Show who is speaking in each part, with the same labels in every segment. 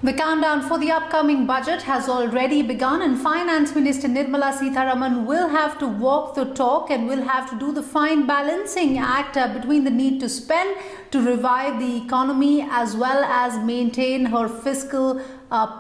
Speaker 1: The countdown for the upcoming budget has already begun, and Finance Minister Nirmala Sitharaman will have to walk the talk and will have to do the fine balancing act between the need to spend to revive the economy as well as maintain her fiscal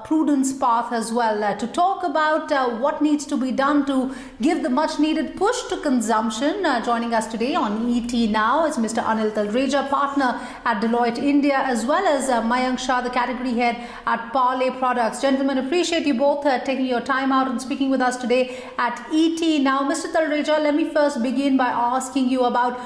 Speaker 1: prudence path as well. To talk about what needs to be done to give the much needed push to consumption, joining us today on ET Now is Mr. Anil Talreja, partner at Deloitte India, as well as Mayank Shah, the category head at Parle Products. Gentlemen, appreciate you both taking your time out and speaking with us today at ET Now. Mr. Talreja, let me first begin by asking you about,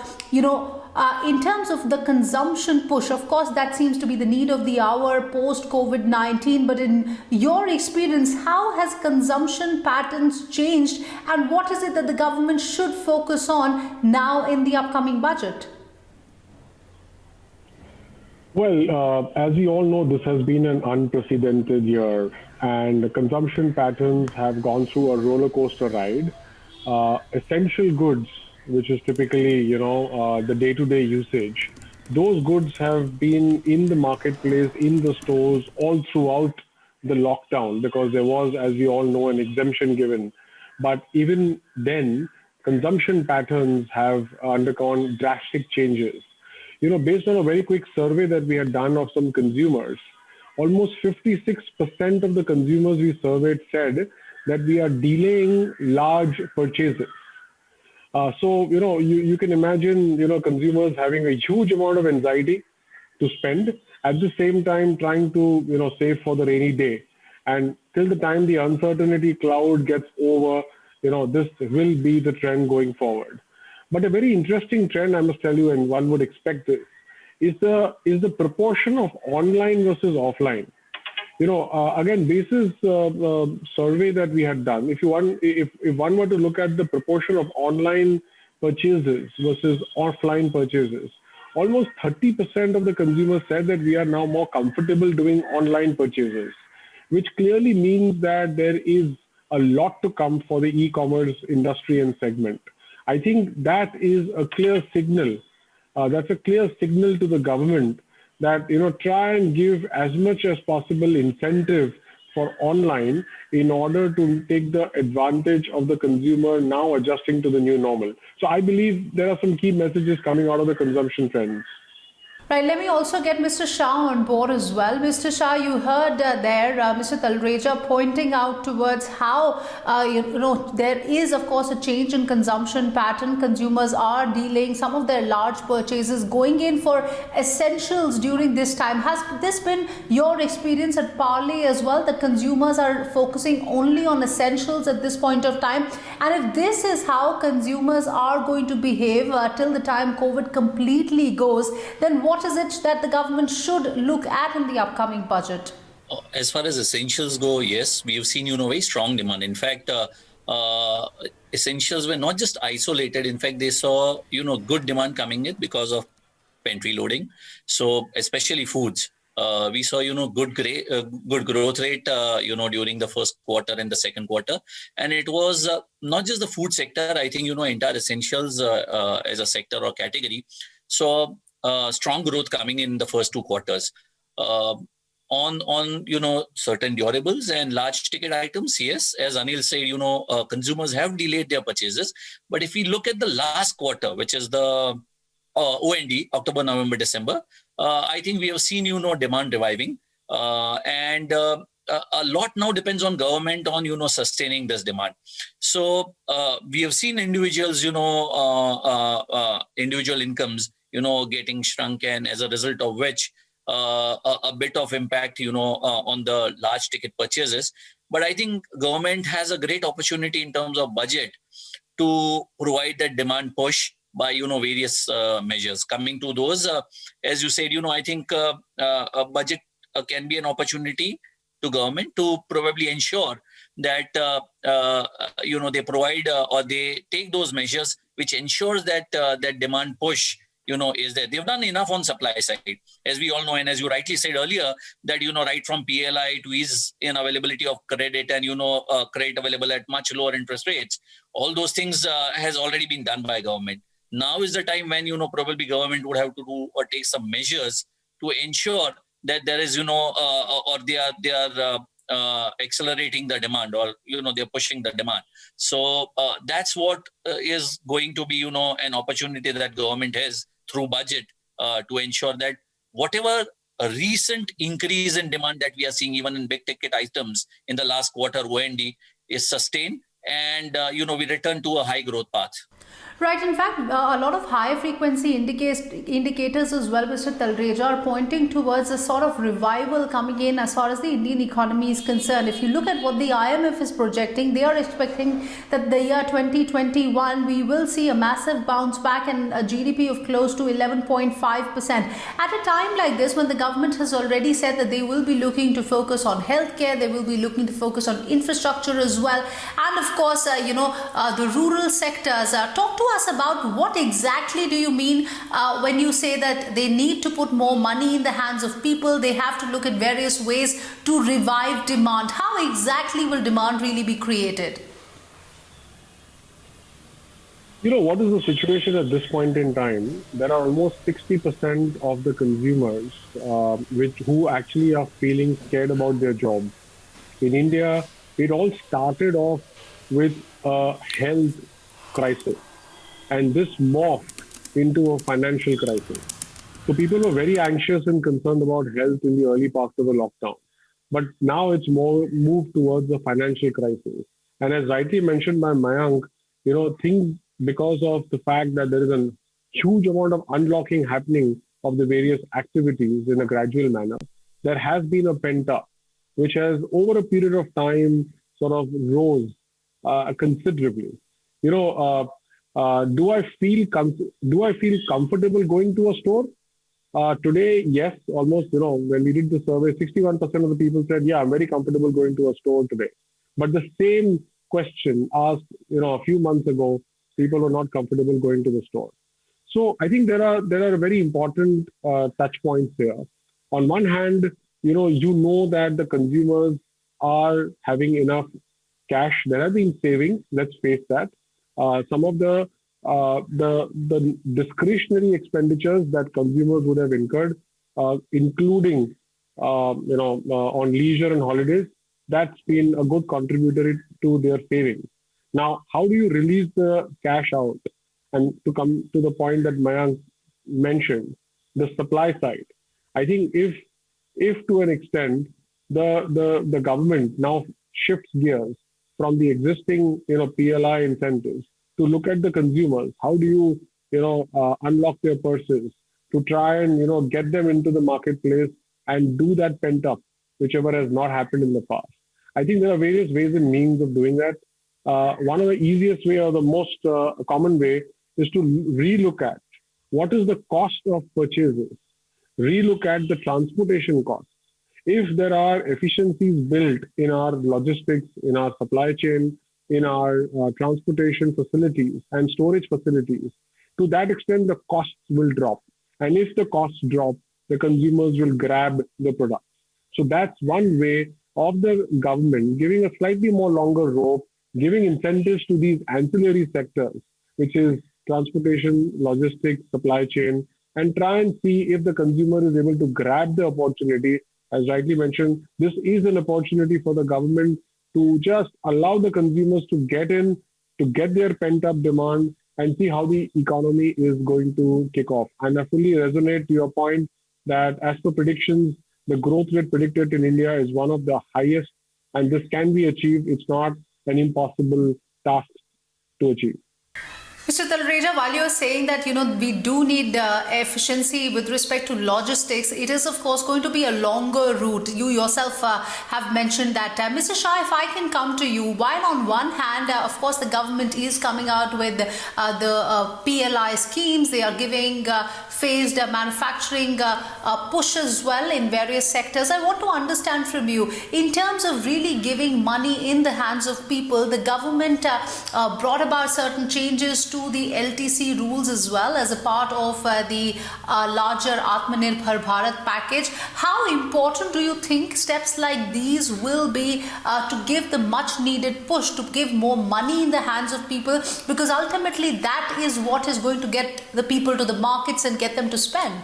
Speaker 1: in terms of the consumption push. Of course, that seems to be the need of the hour post-COVID-19. But in your experience, how has consumption patterns changed, and what is it that the government should focus on now in the upcoming budget?
Speaker 2: Well, as we all know, this has been an unprecedented year, and the consumption patterns have gone through a roller coaster ride. Essential goods, which is typically, the day-to-day usage, those goods have been in the marketplace, in the stores, all throughout the lockdown, because there was, as we all know, an exemption given. But even then, consumption patterns have undergone drastic changes. Based on a very quick survey that we had done of some consumers, almost 56% of the consumers we surveyed said that we are delaying large purchases. So, you can imagine, consumers having a huge amount of anxiety to spend, at the same time trying to, save for the rainy day. And till the time the uncertainty cloud gets over, this will be the trend going forward. But a very interesting trend, I must tell you, and one would expect this, is the proportion of online versus offline. Again, basis survey that we had done, if one were to look at the proportion of online purchases versus offline purchases, almost 30% of the consumers said that we are now more comfortable doing online purchases, which clearly means that there is a lot to come for the e-commerce industry and segment. I think that is a clear signal. That's a clear signal to the government that, try and give as much as possible incentive for online in order to take the advantage of the consumer now adjusting to the new normal. So I believe there are some key messages coming out of the consumption trends.
Speaker 1: Right, let me also get Mr. Shah on board as well. Mr. Shah, you heard Mr. Talreja pointing out towards how, there is, of course, a change in consumption pattern. Consumers are delaying some of their large purchases, going in for essentials during this time. Has this been your experience at Parle as well, that consumers are focusing only on essentials at this point of time? And if this is how consumers are going to behave till the time COVID completely goes, then what is it that the government should look at in the upcoming budget?
Speaker 3: As far as essentials go, yes, we have seen, very strong demand. In fact, essentials were not just isolated. In fact, they saw, good demand coming in because of pantry loading. So especially foods, we saw, good growth rate, during the first quarter and the second quarter. And it was not just the food sector. I think, entire essentials as a sector or category. So strong growth coming in the first two quarters. On certain durables and large ticket items, yes, as Anil said, consumers have delayed their purchases. But if we look at the last quarter, which is the OND, October, November, December, I think we have seen, demand reviving. And a lot now depends on government on, sustaining this demand. So we have seen individuals, individual incomes, getting shrunken, as a result of which a bit of impact, on the large ticket purchases. But I think government has a great opportunity in terms of budget to provide that demand push by, various measures. Coming to those, as you said, I think a budget can be an opportunity to government to probably ensure that, they provide or they take those measures which ensures that that demand push is there. They've done enough on supply side, as we all know, and as you rightly said earlier, that, right from PLI to ease in availability of credit and, credit available at much lower interest rates, all those things has already been done by government. Now is the time when, probably government would have to do or take some measures to ensure that there is, or they are accelerating the demand, or they're pushing the demand. So that's what is going to be an opportunity that government has through budget to ensure that whatever a recent increase in demand that we are seeing even in big ticket items in the last quarter OND is sustained, and we return to a high growth path.
Speaker 1: Right. In fact, a lot of high frequency indicators as well, Mr. Talreja, are pointing towards a sort of revival coming in as far as the Indian economy is concerned. If you look at what the IMF is projecting, they are expecting that the year 2021, we will see a massive bounce back and a GDP of close to 11.5%. At a time like this, when the government has already said that they will be looking to focus on healthcare, they will be looking to focus on infrastructure as well, and of course, the rural sectors. Talk to us about what exactly do you mean when you say that they need to put more money in the hands of people, they have to look at various ways to revive demand. How exactly will demand really be created?
Speaker 2: What is the situation at this point in time? There are almost 60% of the consumers who actually are feeling scared about their job. In India, it all started off with a health crisis, and this morphed into a financial crisis. So people were very anxious and concerned about health in the early parts of the lockdown. But now it's more moved towards a financial crisis. And as rightly mentioned by Mayank, things, because of the fact that there is a huge amount of unlocking happening of the various activities in a gradual manner, there has been a pent-up, which has over a period of time sort of rose considerably. Do I feel comfortable going to a store? Today, yes, almost, when we did the survey, 61% of the people said, yeah, I'm very comfortable going to a store today. But the same question asked, a few months ago, people were not comfortable going to the store. So I think there are very important touch points here. On one hand, that the consumers are having enough cash. There have been savings. Let's face that. Some of the discretionary expenditures that consumers would have incurred, including on leisure and holidays, that's been a good contributor to their savings. Now, how do you release the cash out? And to come to the point that Mayank mentioned, the supply side. I think if to an extent the government now shifts gears from the existing PLI incentives to look at the consumers, how do you unlock their purses to try and get them into the marketplace and do that pent up, whichever has not happened in the past. I think there are various ways and means of doing that. One of the easiest way or the most common way is to relook at what is the cost of purchases, relook at the transportation costs. If there are efficiencies built in our logistics, in our supply chain, in our transportation facilities and storage facilities, to that extent, the costs will drop. And if the costs drop, the consumers will grab the product. So that's one way of the government giving a slightly more longer rope, giving incentives to these ancillary sectors, which is transportation, logistics, supply chain, and try and see if the consumer is able to grab the opportunity. As rightly mentioned, this is an opportunity for the government to just allow the consumers to get in, to get their pent-up demand and see how the economy is going to kick off. And I fully resonate to your point that as per predictions, the growth rate predicted in India is one of the highest, and this can be achieved. It's not an impossible task to achieve.
Speaker 1: Mr. Talreja, while you're saying that, we do need efficiency with respect to logistics, it is, of course, going to be a longer route. You yourself have mentioned that. Mr. Shah, if I can come to you, while on one hand, of course, the government is coming out with the PLI schemes, they are giving phased manufacturing push as well in various sectors. I want to understand from you, in terms of really giving money in the hands of people, the government brought about certain changes to the LTC rules as well as a part of the larger Atmanirbhar Bharat package. How important do you think steps like these will be to give the much needed push, to give more money in the hands of people? Because ultimately that is what is going to get the people to the markets and get them to spend.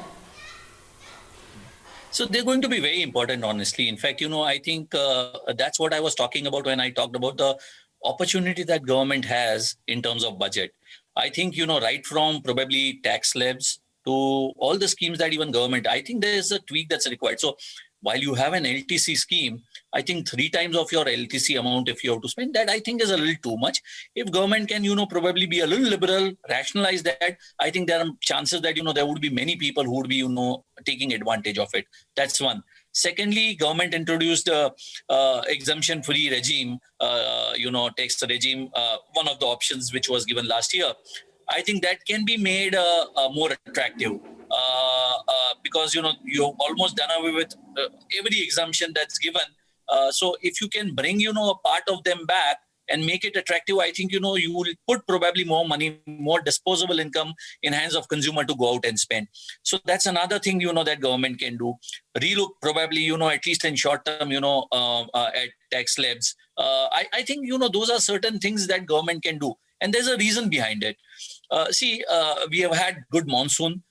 Speaker 3: So they're going to be very important, honestly. In fact, I think that's what I was talking about when I talked about the opportunity that government has in terms of budget. I think, right from probably tax slabs to all the schemes that even government, I think there is a tweak that's required. So while you have an LTC scheme, I think 3 times of your LTC amount, if you have to spend that, I think is a little too much. If government can, probably be a little liberal, rationalize that, I think there are chances that, there would be many people who would be, taking advantage of it. That's one. Secondly, government introduced a exemption-free regime, tax regime, one of the options which was given last year. I think that can be made more attractive because, you've almost done away with every exemption that's given. So if you can bring, a part of them back and make it attractive, I think, you will put probably more money, more disposable income in hands of consumer to go out and spend. So that's another thing, that government can do. Relook probably, at least in short term, at tax slabs. I think, those are certain things that government can do. And there's a reason behind it. We have had good monsoon.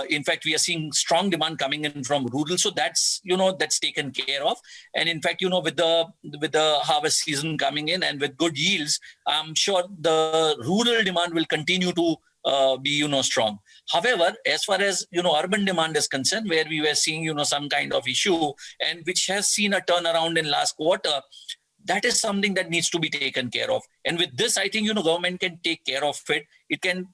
Speaker 3: In fact, we are seeing strong demand coming in from rural, so that's that's taken care of. And in fact, with the harvest season coming in and with good yields, I'm sure the rural demand will continue to be strong. However, as far as urban demand is concerned, where we were seeing some kind of issue and which has seen a turnaround in last quarter, that is something that needs to be taken care of. And with this, I think, government can take care of it. It can,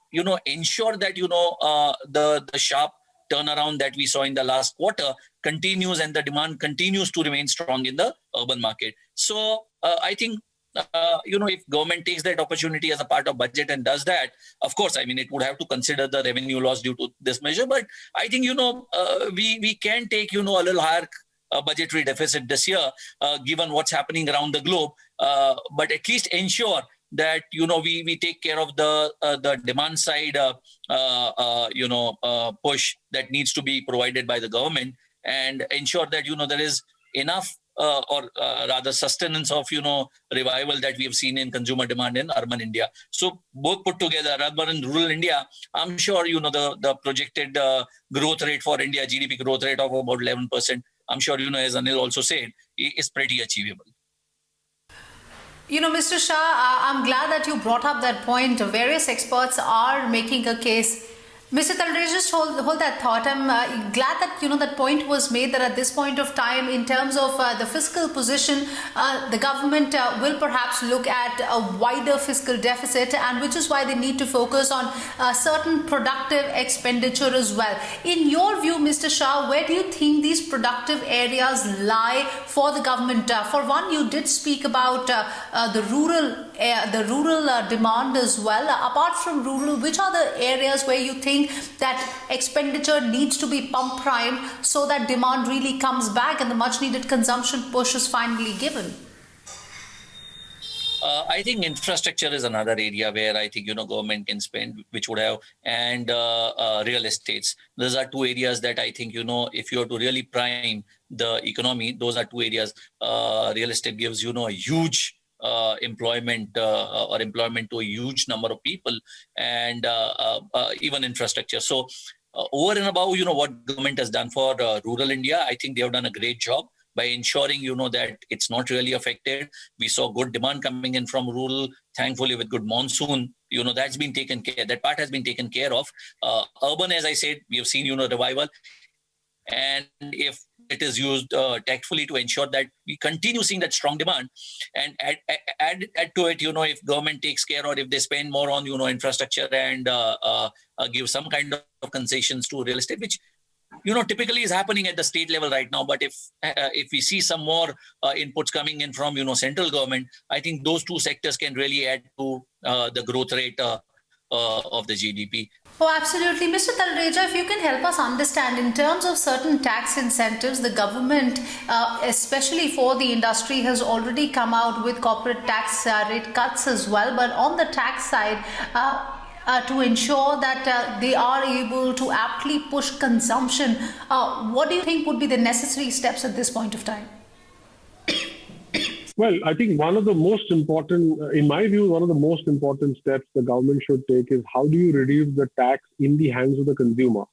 Speaker 3: ensure that, the sharp turnaround that we saw in the last quarter continues and the demand continues to remain strong in the urban market. So I think, if government takes that opportunity as a part of budget and does that, of course, I mean, it would have to consider the revenue loss due to this measure. But I think, we can take, a little higher budgetary deficit this year, given what's happening around the globe, but at least ensure that we take care of the demand side push that needs to be provided by the government, and ensure that there is enough or rather sustenance of revival that we have seen in consumer demand in urban India. So both put together, urban and rural India, I'm sure the projected growth rate for India, GDP growth rate of about 11%. I'm sure, as Anil also said, is pretty achievable.
Speaker 1: Mr. Shah, I'm glad that you brought up that point. Various experts are making a case. Mr. Talreja, just hold that thought. I'm glad that that point was made, that at this point of time, in terms of the fiscal position, the government will perhaps look at a wider fiscal deficit, and which is why they need to focus on certain productive expenditure as well. In your view, Mr. Shah, where do you think these productive areas lie for the government? For one, you did speak about the rural demand as well. Apart from rural, which are the areas where you think that expenditure needs to be pump primed so that demand really comes back and the much needed consumption push is finally given?
Speaker 3: I think infrastructure is another area where I think government can spend, which would have, and real estates. Those are two areas that I think if you are to really prime the economy, those are two areas. Real estate gives a huge employment or employment to a huge number of people, and even infrastructure. So over and above what government has done for rural India, I think they have done a great job by ensuring that it's not really affected. We saw good demand coming in from rural, thankfully with good monsoon, that's been taken care, that part has been taken care of. Urban, as I said, we have seen revival, and if it is used tactfully to ensure that we continue seeing that strong demand, and add to it, if government takes care, or if they spend more on, infrastructure and give some kind of concessions to real estate, which, typically is happening at the state level right now. But if we see some more inputs coming in from, central government, I think those two sectors can really add to the growth rate of the GDP.
Speaker 1: Oh, absolutely. Mr. Talreja, if you can help us understand, in terms of certain tax incentives, the government, especially for the industry, has already come out with corporate tax rate cuts as well. But on the tax side, to ensure that they are able to aptly push consumption, what do you think would be the necessary steps at this point of time?
Speaker 2: Well, I think one of the most important, in my view, one of the most important steps the government should take is how do you reduce the tax in the hands of the consumer?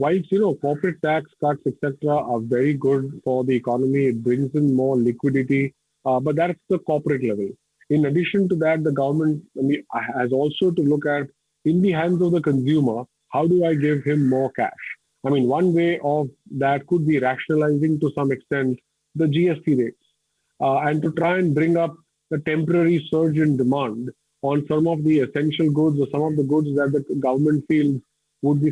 Speaker 2: whilst, corporate tax cuts, etc., are very good for the economy, it brings in more liquidity, but that's the corporate level. In addition to that, the government has also to look at, in the hands of the consumer, how do I give him more cash? I mean, one way of that could be rationalizing to some extent the GST rates, and to try and bring up the temporary surge in demand on some of the essential goods or some of the goods that the government feels would be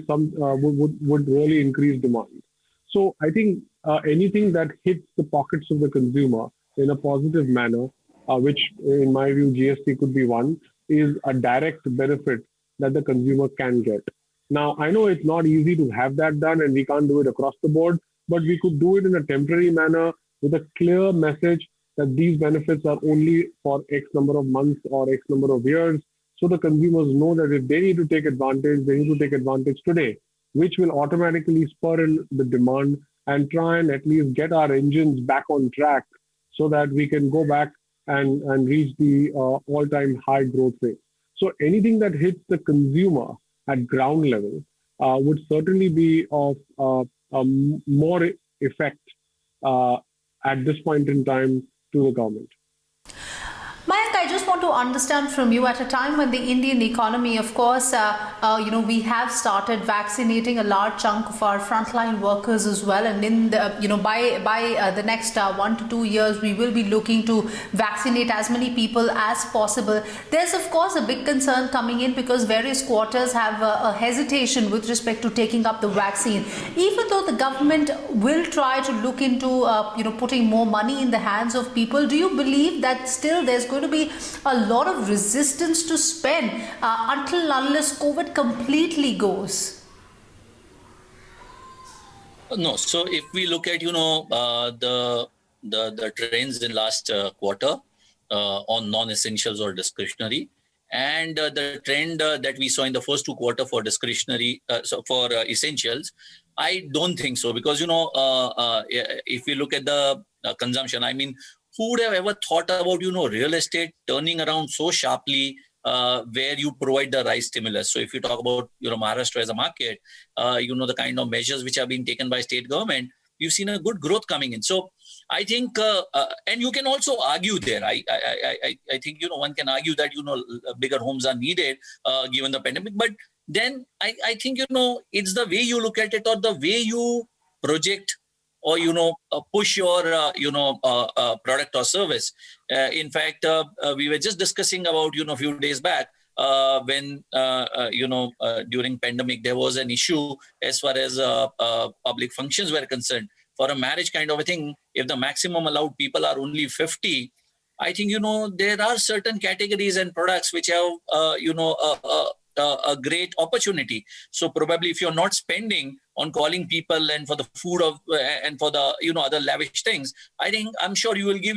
Speaker 2: would really increase demand. So I think anything that hits the pockets of the consumer in a positive manner, which in my view GST could be one, is a direct benefit that the consumer can get. Now I know it's not easy to have that done, and we can't do it across the board, but we could do it in a temporary manner with a clear message that these benefits are only for X number of months or X number of years. So the consumers know that if they need to take advantage, they need to take advantage today, which will automatically spur in the demand and try and at least get our engines back on track so that we can go back and reach the all-time high growth rate. So anything that hits the consumer at ground level would certainly be of more effect at this point in time to the government.
Speaker 1: Mayank, I just want to understand from you, at a time when the Indian economy, of course, we have started vaccinating a large chunk of our frontline workers as well, and in the, by the next 1 to 2 years, we will be looking to vaccinate as many people as possible. There's of course a big concern coming in because various quarters have a hesitation with respect to taking up the vaccine, even though the government will try to look into putting more money in the hands of people. Do you believe that still there's going to be a lot of resistance to spend unless COVID completely goes?
Speaker 3: No. So if we look at the trends in last quarter on non-essentials or discretionary, and the trend that we saw in the first 2 quarters for discretionary, for essentials, I don't think so, because if we look at the consumption, I mean, who would have ever thought about real estate turning around so sharply, where you provide the right stimulus? So if you talk about Maharashtra as a market, the kind of measures which have been taken by state government, you've seen a good growth coming in. So I think, and you can also argue there. I think one can argue that bigger homes are needed given the pandemic. But then I think it's the way you look at it, or the way you project, or push your product or service. In fact, we were just discussing about a few days back when during pandemic there was an issue as far as public functions were concerned. For a marriage kind of a thing, if the maximum allowed people are only 50, I think there are certain categories and products which have a great opportunity. So probably if you're not spending on calling people and for the food of and for the other lavish things, I'm sure you will give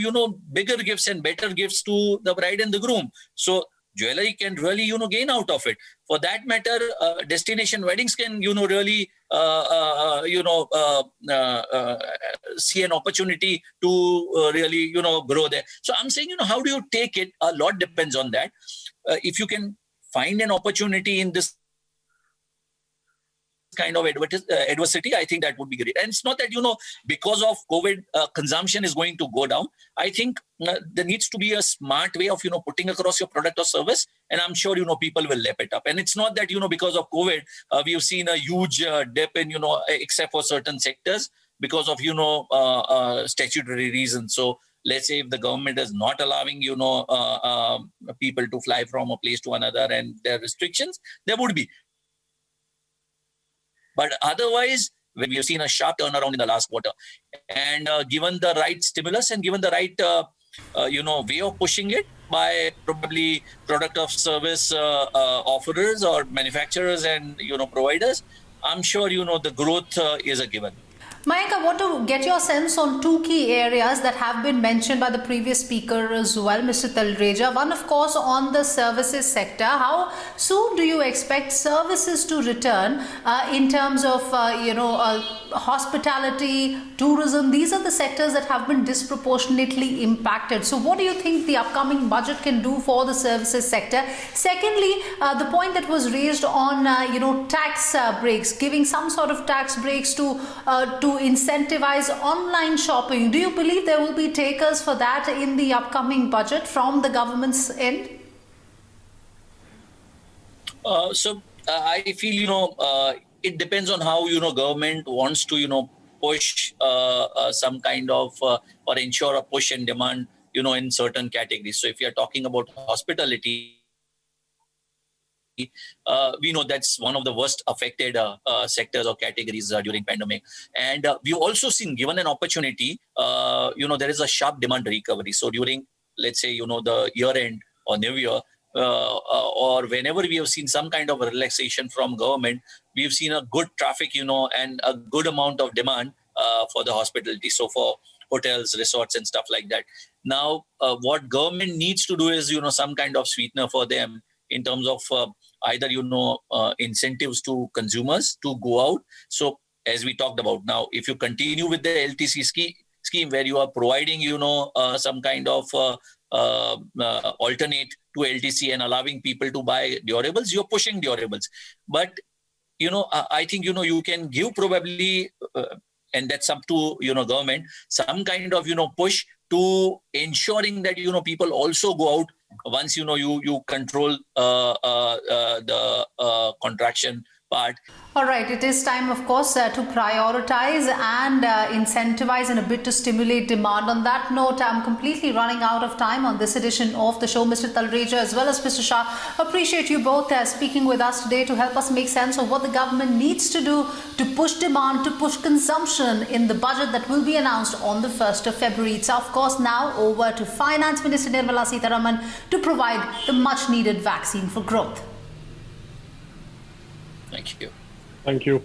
Speaker 3: bigger gifts and better gifts to the bride and the groom. So jewelry can really gain out of it. For that matter, destination weddings can really see an opportunity to really grow there. So I'm saying how do you take it? A lot depends on that. If you can find an opportunity in this kind of adversity, I think that would be great. And it's not that because of COVID consumption is going to go down. I think there needs to be a smart way of putting across your product or service, and I'm sure people will lap it up. And it's not that because of COVID we've seen a huge dip in except for certain sectors because of statutory reasons. So let's say if the government is not allowing people to fly from a place to another and there are restrictions, there would be. But otherwise, when we have seen a sharp turnaround in the last quarter, and given the right stimulus and given the right way of pushing it by probably product of service offerers or manufacturers and providers, I'm sure the growth is a given.
Speaker 1: Mayank, I want to get your sense on two key areas that have been mentioned by the previous speaker as well, Mr. Talreja. One, of course, on the services sector. How soon do you expect services to return in terms of, hospitality, tourism? These are the sectors that have been disproportionately impacted. So what do you think the upcoming budget can do for the services sector? Secondly, the point that was raised on, tax breaks, giving some sort of tax breaks to incentivize online shopping. Do you believe there will be takers for that in the upcoming budget from the government's end?
Speaker 3: I feel, it depends on how, government wants to, push some kind of or ensure a push and demand, in certain categories. So if you're talking about hospitality, we know that's one of the worst affected sectors or categories during pandemic. And we've also seen, given an opportunity, there is a sharp demand recovery. So during, let's say, the year end or new year, or whenever we have seen some kind of a relaxation from government, we've seen a good traffic, and a good amount of demand for the hospitality. So for hotels, resorts and stuff like that. Now, what government needs to do is, some kind of sweetener for them in terms of either, incentives to consumers to go out. So as we talked about now, if you continue with the LTC scheme where you are providing, some kind of alternate to LTC and allowing people to buy durables, you're pushing durables. But, I think, you can give probably, and that's up to, government, some kind of, push to ensuring that, people also go out once, you control the contraction part.
Speaker 1: All right, it is time, of course, to prioritize and incentivize in a bit to stimulate demand. On that note, I'm completely running out of time on this edition of the show. Mr. Talreja as well as Mr. Shah, appreciate you both speaking with us today to help us make sense of what the government needs to do to push demand, to push consumption in the budget that will be announced on the 1st of February. It's, of course, now over to Finance Minister Nirmala Sitharaman to provide the much needed vaccine for growth.
Speaker 3: Thank you.
Speaker 2: Thank you.